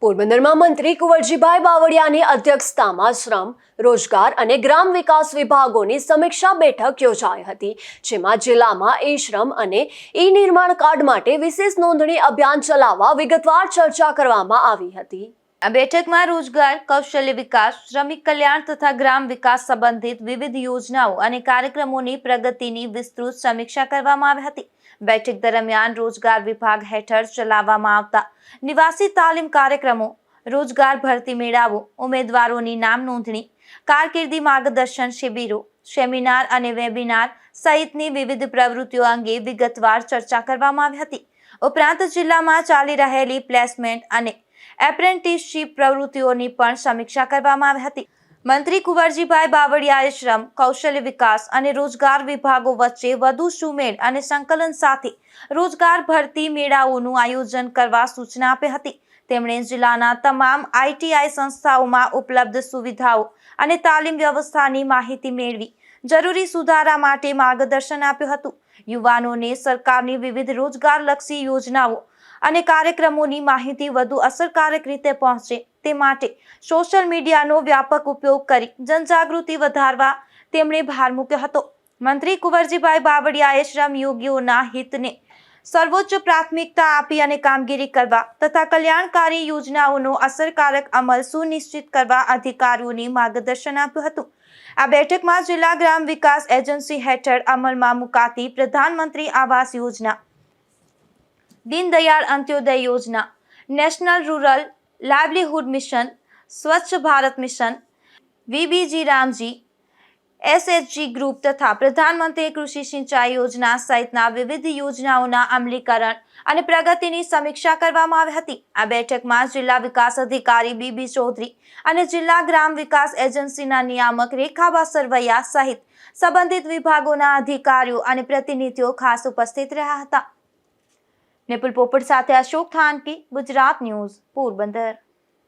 પોરબંદરમાં મંત્રી કુંવરજીભાઈ બાવળિયાની અધ્યક્ષતામાં શ્રમ, રોજગાર અને ગ્રામ વિકાસ વિભાગોની સમીક્ષા બેઠક યોજાઈ હતી, જેમાં જિલ્લામાં ઈ-શ્રમ અને ઈ-નિર્માણ કાર્ડ માટે વિશેષ નોંધણી અભિયાન ચલાવવા વિગતવાર ચર્ચા કરવામાં આવી હતી। આ બેઠકમાં રોજગાર, કૌશલ્ય વિકાસ, શ્રમિક કલ્યાણ તથા ગ્રામ વિકાસ સંબંધિત વિવિધ યોજનાઓ અને કાર્યક્રમોની પ્રગતિની વિસ્તૃત સમીક્ષા કરવામાં આવી હતી। બેઠક દરમિયાન રોજગાર વિભાગ હેઠળ ચલાવવામાં આવતા નિવાસી તાલીમ કાર્યક્રમો, રોજગાર ભરતી મેળાવો, ઉમેદવારોની નામ નોંધણી, કારકિર્દી માર્ગદર્શન શિબિરો, સેમિનાર અને વેબિનાર સહિતની વિવિધ પ્રવૃત્તિઓ અંગે વિગતવાર ચર્ચા કરવામાં આવી હતી। ઉપરાંત જિલ્લામાં ચાલી રહેલી પ્લેસમેન્ટ અને એપ્રેન્ટિસશીપ પ્રવૃત્તિઓની પણ સમીક્ષા કરવામાં આવી હતી। મંત્રી કુંવરજીભાઈ બાવળિયાએ શ્રમ, કૌશલ્ય વિકાસ અને રોજગાર વિભાગો વચ્ચે વધુ સુમેળ અને સંકલન સાથે રોજગાર ભરતી મેળાઓનું આયોજન કરવા સૂચના આપી હતી। તેમણે જિલ્લાના તમામ આઈટીઆઈ સંસ્થાઓમાં ઉપલબ્ધ સુવિધાઓ અને તાલીમ વ્યવસ્થાની માહિતી મેળવી જરૂરી સુધારા માટે માર્ગદર્શન આપ્યું હતું। યુવાનોને સરકારની વિવિધ રોજગારલક્ષી યોજનાઓ અને કાર્યક્રમોની માહિતી વધુ અસરકારક રીતે પહોંચે તે માટે સોશિયલ મીડિયાનો વ્યાપક ઉપયોગ કરી જનજાગૃતિ વધારવા તેમણે ભાર મૂક્યો હતો। મંત્રી કુંવરજીભાઈ બાવળિયાએ શ્રમયોગીઓના હિતને સર્વોચ્ચ પ્રાથમિકતા આપી અને કામગીરી કરવા તથા કલ્યાણકારી યોજનાઓનો અસરકારક અમલ સુનિશ્ચિત કરવા અધિકારીઓને માર્ગદર્શન આપ્યું હતું। આ બેઠકમાં જિલ્લા ગ્રામ વિકાસ એજન્સી હેઠળ અમલમાં મુકાતી પ્રધાનમંત્રી આવાસ યોજના, દીનદયાળ અંત્યોદય યોજના, national rural livelihood mission, Swachh Bharat mission, VBG Ramji, SHG group તથા પ્રધાનમંત્રી કૃષિ સિંચાઈ યોજના સહિતના વિવિધ યોજનાઓના અમલીકરણ અને પ્રગતિની સમીક્ષા કરવામાં આવી હતી। આ બેઠકમાં જિલ્લા વિકાસ અધિકારી બીબી ચૌધરી અને જિલ્લા ગ્રામ વિકાસ એજન્સીના નિયામક રેખાબા સરવૈયા સહિત સંબંધિત વિભાગોના અધિકારીઓ અને પ્રતિનિધિઓ ખાસ ઉપસ્થિત રહ્યા હતા। નિપુલ પોપટ સાથે અશોક થાનકી, ગુજરાત ન્યૂઝ, પોરબંદર।